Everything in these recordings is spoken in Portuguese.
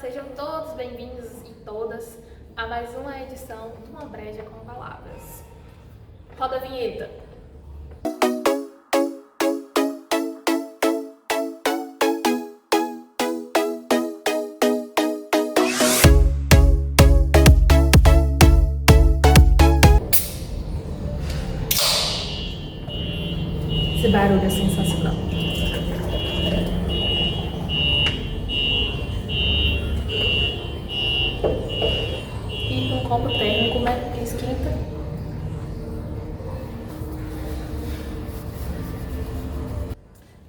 sejam todos bem-vindos e todas a mais uma edição do Uma Breja com Palavras. Roda a vinheta! Esse barulho é sensacional. E um copo térmico, né? Porque esquenta.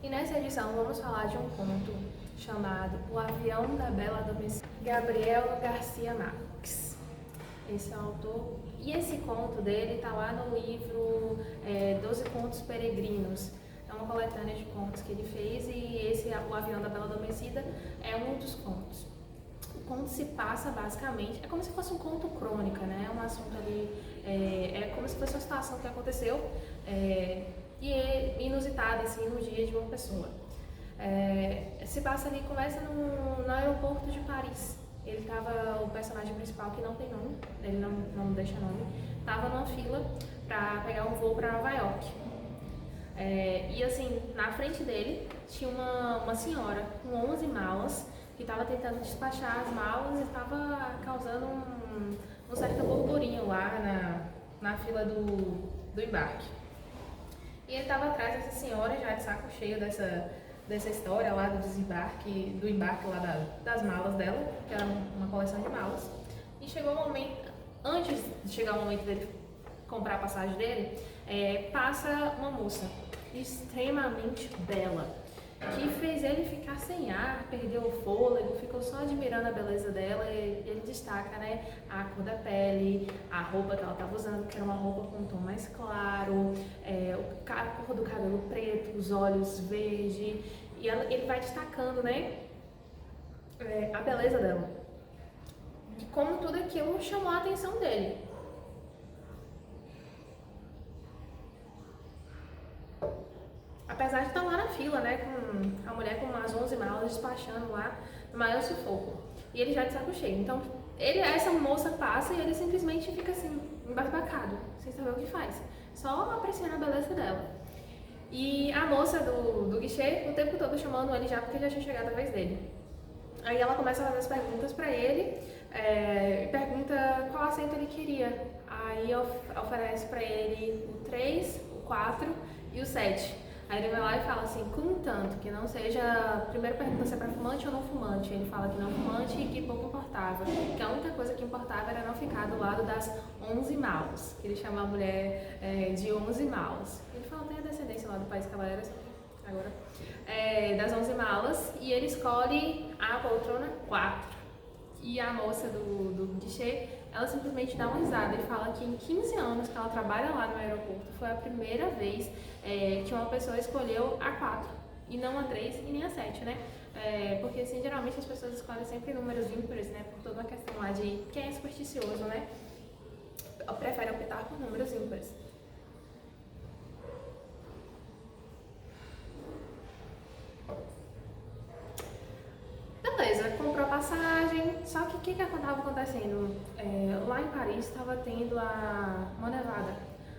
E nessa edição vamos falar de um conto chamado O Avião da Bela Adormecida, Gabriel Garcia Marques. Esse é o autor. E esse conto dele está lá no livro 12 Contos Peregrinos. É uma coletânea de contos que ele fez e esse, O Avião da Bela Adormecida, é um dos contos. O conto se passa basicamente, é como se fosse um conto crônica, né? É um assunto ali, é como se fosse uma situação que aconteceu e é inusitada assim, no dia de uma pessoa. Se passa ali, começa no aeroporto de Paris. O personagem principal, que não tem nome, ele não deixa nome, estava numa fila para pegar um voo para Nova York. E assim, na frente dele tinha uma senhora com 11 malas que estava tentando despachar as malas e estava causando um certo burburinho lá na fila do embarque. E ele estava atrás dessa senhora, já de saco cheio dessa história lá do embarque lá das malas dela, que era uma coleção de malas. E chegou o momento, antes de chegar o momento dele comprar a passagem dele, passa uma moça extremamente bela, que fez ele ficar sem ar, perdeu o fôlego, ficou só admirando a beleza dela. E ele destaca, né, a cor da pele, a roupa que ela estava usando, que era uma roupa com um tom mais claro, a cor do cabelo preto, os olhos verde, e ele vai destacando, né, a beleza dela. E como tudo aquilo chamou a atenção dele. Apesar de estar lá na fila, né, com a mulher com umas 11 malas despachando lá no maior sufoco. E ele já de saco cheio. Então, essa moça passa e ele simplesmente fica assim, embasbacado, sem saber o que faz. Só apreciando a beleza dela. E a moça do guichê, o tempo todo chamando ele já, porque já tinha chegado a vez dele. Aí ela começa a fazer as perguntas pra ele, pergunta qual assento ele queria. Aí oferece pra ele o 3, o 4 e o 7. Aí ele vai lá e fala assim, contanto que não seja... Primeiro pergunta se é pra fumante ou não fumante. Ele fala que não fumante e que pouco importava. Que a única coisa que importava era não ficar do lado das 11 malas. Que ele chama a mulher de 11 malas. Ele fala até a descendência lá do país que ela era, agora. Das 11 malas. E ele escolhe a poltrona 4. E a moça do guichê, ela simplesmente dá uma risada e fala que em 15 anos que ela trabalha lá no aeroporto, foi a primeira vez que uma pessoa escolheu a 4 e não a 3 e nem a 7, né? Porque assim, geralmente as pessoas escolhem sempre números ímpares, né? Por toda uma questão lá de quem é supersticioso, né? Prefere optar por números ímpares. Beleza, comprou a passagem, só que o que estava acontecendo? Lá em Paris estava tendo uma nevada,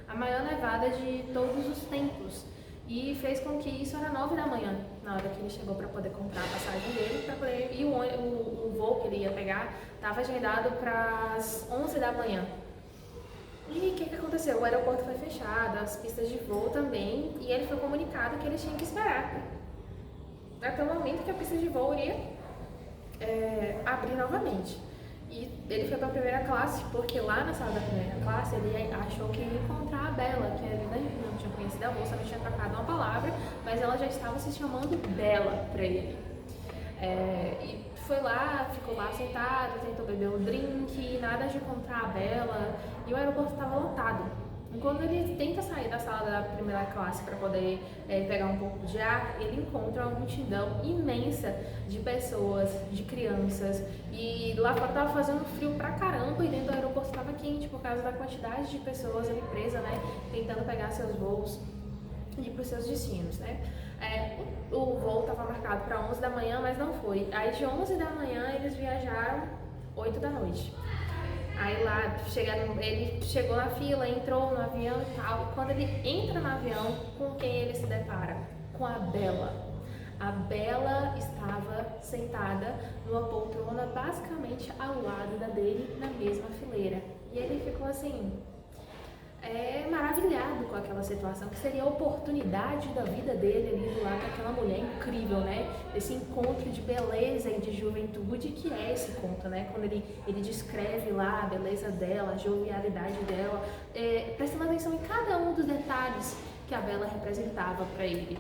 a maior nevada de todos os tempos, e fez com que isso era 9 da manhã, na hora que ele chegou para poder comprar a passagem dele, e o voo que ele ia pegar estava agendado para as 11 da manhã. E o que aconteceu? O aeroporto foi fechado, as pistas de voo também, e ele foi comunicado que ele tinha que esperar até o momento que a pista de voo iria abrir novamente. E ele foi para a primeira classe, porque lá na sala da primeira classe ele achou que ia encontrar a Bela, que ele não tinha conhecido a moça, não tinha trocado uma palavra, mas ela já estava se chamando Bela para ele. E foi lá, ficou lá sentado, tentou beber um drink, nada de encontrar a Bela, e o aeroporto estava lotado. Quando ele tenta sair da sala da primeira classe para poder pegar um pouco de ar, ele encontra uma multidão imensa de pessoas, de crianças, e lá fora estava fazendo frio pra caramba e dentro do aeroporto estava quente por causa da quantidade de pessoas ali presas, né, tentando pegar seus voos. de ir para os seus destinos, né? O voo estava marcado para 11 da manhã, mas não foi. Aí de 11 da manhã eles viajaram 8 da noite. Aí lá, ele chegou na fila, entrou no avião e tal. E quando ele entra no avião, com quem ele se depara? Com a Bella. A Bella estava sentada numa poltrona basicamente ao lado da dele, na mesma fileira. E ele ficou assim, maravilhado com aquela situação, que seria a oportunidade da vida dele ali do lado daquela mulher incrível, né? Esse encontro de beleza e de juventude que é esse conto, né? Quando ele descreve lá a beleza dela, a jovialidade dela, prestando atenção em cada um dos detalhes que a Bella representava para ele.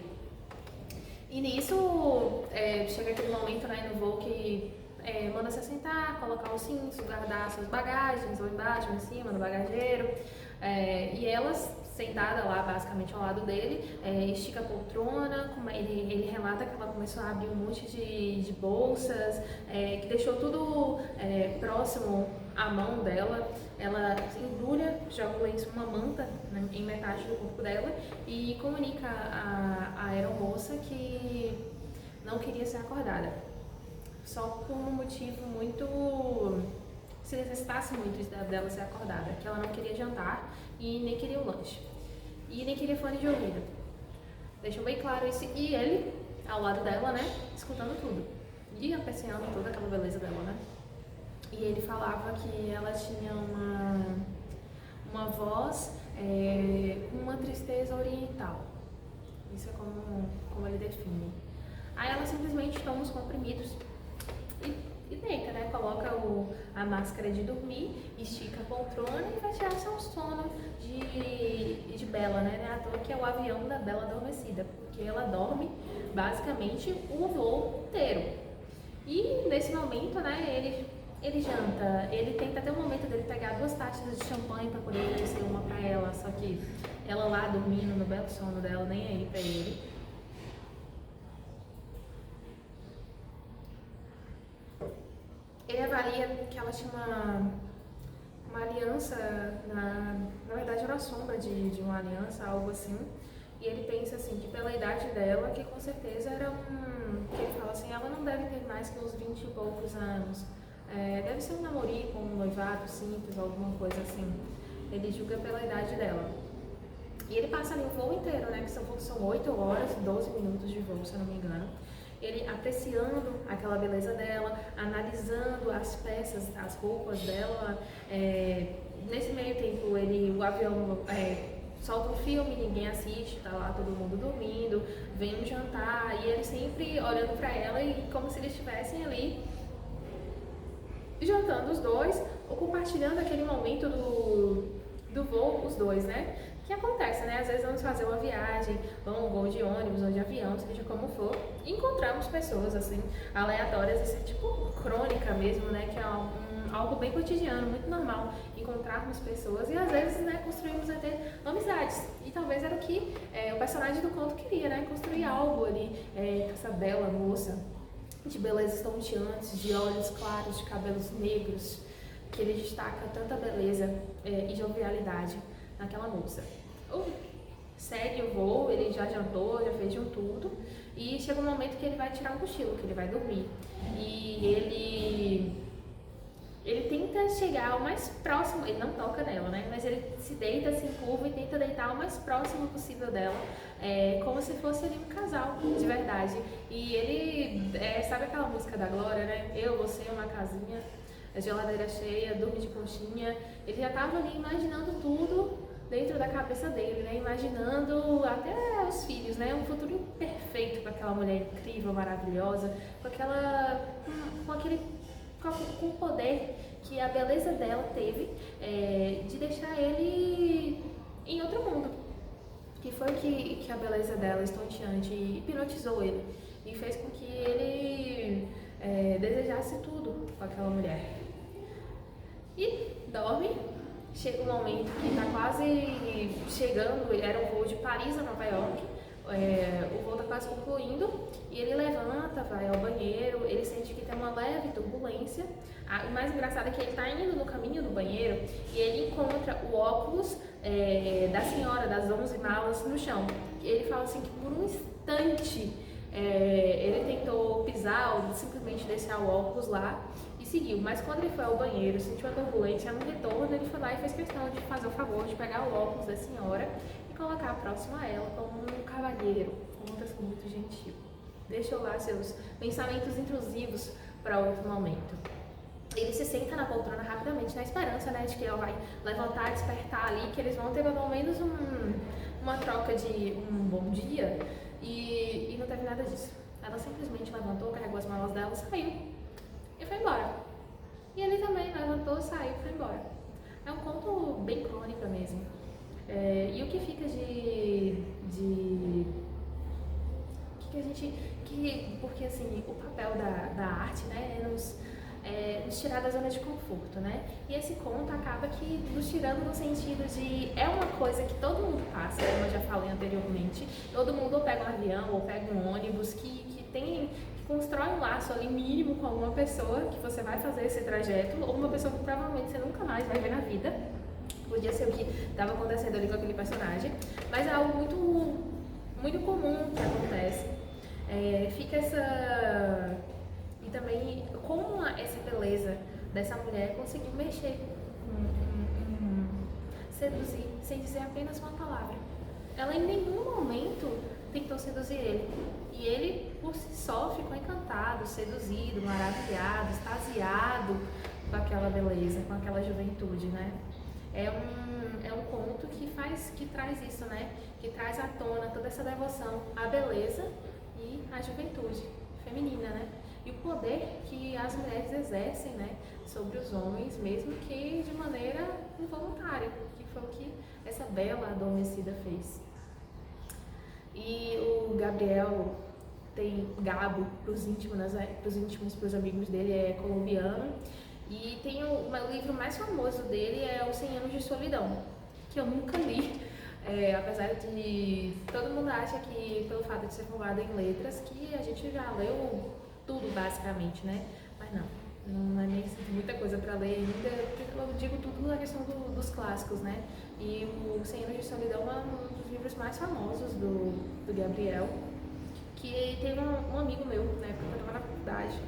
E nisso, chega aquele momento, né, no voo que manda se assentar, colocar os cintos, guardar suas bagagens, ou embaixo, ou em cima, no bagageiro. E elas, sentada lá basicamente ao lado dele, estica a poltrona, ele relata que ela começou a abrir um monte de bolsas, que deixou tudo próximo à mão dela. Ela embrulha, joga o lenço, uma manta, né, em metade do corpo dela e comunica à aeromoça que não queria ser acordada, só por um motivo muito... se necessitasse muito dela ser acordada, que ela não queria jantar e nem queria o lanche. E nem queria fone de ouvido. Deixou bem claro isso. E ele, ao lado dela, né, escutando tudo. E apreciando toda aquela beleza dela, né. E ele falava que ela tinha uma voz com uma tristeza oriental. Isso é como ele define. Aí ela simplesmente toma os comprimidos e deita, né? Coloca a máscara de dormir, estica a poltrona e vai tirar seu sono de Bella, né? Não é à toa que é o avião da Bella Adormecida, porque ela dorme basicamente o voo inteiro. E nesse momento, né, ele janta, ele tenta até o momento dele pegar 2 taças de champanhe para poder oferecer uma para ela, só que ela lá dormindo no belo sono dela, nem aí para ele. Ele avalia que ela tinha uma aliança, na verdade era a sombra de uma aliança, algo assim. E ele pensa assim, que pela idade dela, que com certeza era que ele fala assim, ela não deve ter mais que uns 20 e poucos anos. Deve ser um namorico, um noivado simples, alguma coisa assim. Ele julga pela idade dela. E ele passa ali o voo inteiro, né? Que são 8 horas, 12 minutos de voo, se eu não me engano. Ele apreciando aquela beleza dela, analisando as peças, as roupas dela. Nesse meio tempo, o avião solta um filme, ninguém assiste, tá lá todo mundo dormindo, vem um jantar, e ele sempre olhando pra ela e como se eles estivessem ali jantando os dois, ou compartilhando aquele momento do voo, os dois, né? Que acontece, né? Às vezes vamos fazer uma viagem, um voo de ônibus ou de avião, seja como for, e encontramos pessoas, assim, aleatórias, assim, tipo crônica mesmo, né? Que é algo bem cotidiano, muito normal, encontrarmos pessoas e às vezes, né, construímos até amizades. E talvez era o que o personagem do conto queria, né? Construir algo ali, com essa bela moça, de beleza estonteantes, de olhos claros, de cabelos negros, que ele destaca tanta beleza e jovialidade naquela moça. Segue o voo, ele já jantou, já fez de um tudo, e chega um momento que ele vai tirar um cochilo, que ele vai dormir. E ele tenta chegar o mais próximo, ele não toca nela, né? Mas ele se deita, se curva e tenta deitar o mais próximo possível dela, como se fosse ali um casal, de verdade. E ele, sabe aquela música da Glória, né? Eu, você, uma casinha, a geladeira cheia, dorme de conchinha. Ele já estava ali imaginando tudo dentro da cabeça dele, né? Imaginando até os filhos, né? Um futuro perfeito para aquela mulher incrível, maravilhosa, com o poder que a beleza dela teve de deixar ele em outro mundo. Que foi que a beleza dela, estonteante, hipnotizou ele e fez com que ele desejasse tudo com aquela mulher. E dorme. Chega um momento que está quase chegando, era um voo de Paris a Nova York, o voo está quase concluindo, e ele levanta, vai ao banheiro, ele sente que tem uma leve turbulência. O mais engraçado é que ele está indo no caminho do banheiro e ele encontra o óculos da senhora das 11 malas no chão. ele fala assim que por um instante ele tentou pisar ou simplesmente deixar o óculos lá e seguiu, mas quando ele foi ao banheiro, sentiu a turbulência, no retorno ele foi lá e fez questão de fazer o favor de pegar o óculos da senhora e colocar próximo a ela como um cavalheiro, uma pessoa muito gentil. Deixou lá seus pensamentos intrusivos para outro momento. Ele se senta na poltrona rapidamente, na esperança, né, de que ela vai levantar, despertar ali, que eles vão ter pelo menos uma troca de um bom dia, e não teve nada disso. Ela simplesmente levantou, carregou as malas dela, saiu e foi embora. E ele também levantou, saiu e foi embora. É um conto bem crônica mesmo. E o que fica porque assim, o papel da arte, né, é nos tirar da zona de conforto, né? E esse conto acaba que nos tirando no sentido de é uma coisa que todo mundo passa, como eu já falei anteriormente. Todo mundo ou pega um avião ou pega um ônibus que constrói um laço ali mínimo com alguma pessoa que você vai fazer esse trajeto, ou uma pessoa que provavelmente você nunca mais vai ver na vida. Podia ser o que estava acontecendo ali com aquele personagem, mas é algo muito, muito comum que acontece. Fica essa... E também como essa beleza dessa mulher conseguiu mexer, seduzir, sem dizer apenas uma palavra. Ela em nenhum momento tentou seduzir ele. E ele, por si só, ficou encantado, seduzido, maravilhado, extasiado com aquela beleza, com aquela juventude, né? É um conto que traz isso, né? Que traz à tona toda essa devoção à beleza e à juventude feminina, né? E o poder que as mulheres exercem, né, sobre os homens, mesmo que de maneira involuntária, que foi o que essa bela adormecida fez. E o Gabriel tem Gabo, para os íntimos, para os amigos dele, é colombiano. E tem o livro mais famoso dele é Os 100 Anos de Solidão, que eu nunca li. Apesar de todo mundo acha que pelo fato de ser formado em letras que a gente já leu tudo basicamente, né? Mas não é nem muita coisa para ler ainda. Eu digo tudo na questão dos clássicos, né? E o 100 Anos de Solidão é um dos livros mais famosos do Gabriel, que teve um amigo meu, na época que eu estava na faculdade,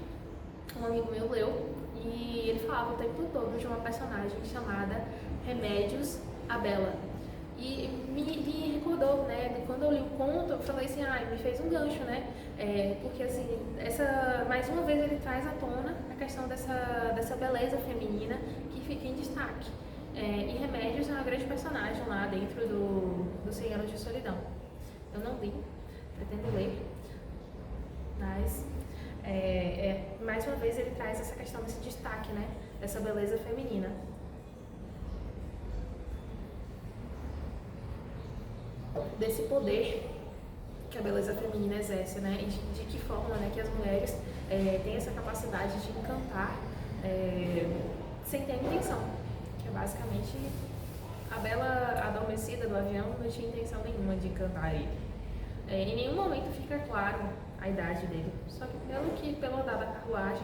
um amigo meu leu e ele falava o tempo todo de uma personagem chamada Remédios, a Bela. E me recordou, né, de quando eu li o conto, eu falei assim, me fez um gancho, né, porque assim, mais uma vez ele traz à tona a questão dessa beleza feminina que fica em destaque. E Remédios é uma grande personagem lá dentro do 100 Anos de Solidão. Eu não li, pretendo ler, mas mais uma vez ele traz essa questão desse destaque, né, dessa beleza feminina. Desse poder que a beleza feminina exerce, né? E de que forma, né, que as mulheres têm essa capacidade de encantar sem ter intenção. Que é basicamente a bela adormecida do avião não tinha intenção nenhuma de encantar ele. Em nenhum momento fica claro a idade dele. Só que pelo andar da carruagem,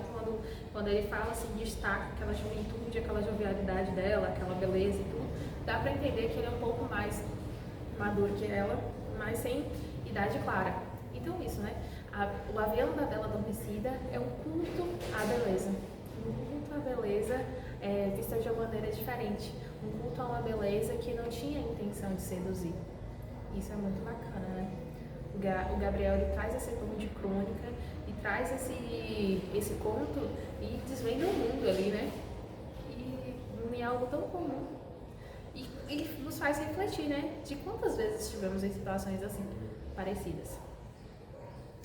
quando ele fala, assim, destaca aquela juventude, aquela jovialidade dela, aquela beleza e tudo, dá pra entender que ele é um pouco mais maduro que ela, mas sem idade clara. Então isso, né? O avião da Bela Adormecida é um culto à beleza. Um culto à beleza vista de uma maneira diferente. Um culto a uma beleza que não tinha intenção de seduzir. Isso é muito bacana, né? O Gabriel ele traz esse tom de crônica e traz esse conto e desvenda o mundo ali, né? E é algo tão comum. E nos faz refletir, né? De quantas vezes estivemos em situações assim, parecidas.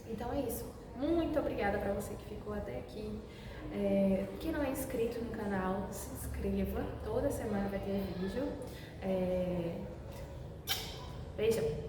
Então é isso. Muito obrigada para você que ficou até aqui. Quem não é inscrito no canal, se inscreva. Toda semana vai ter vídeo. Beijo!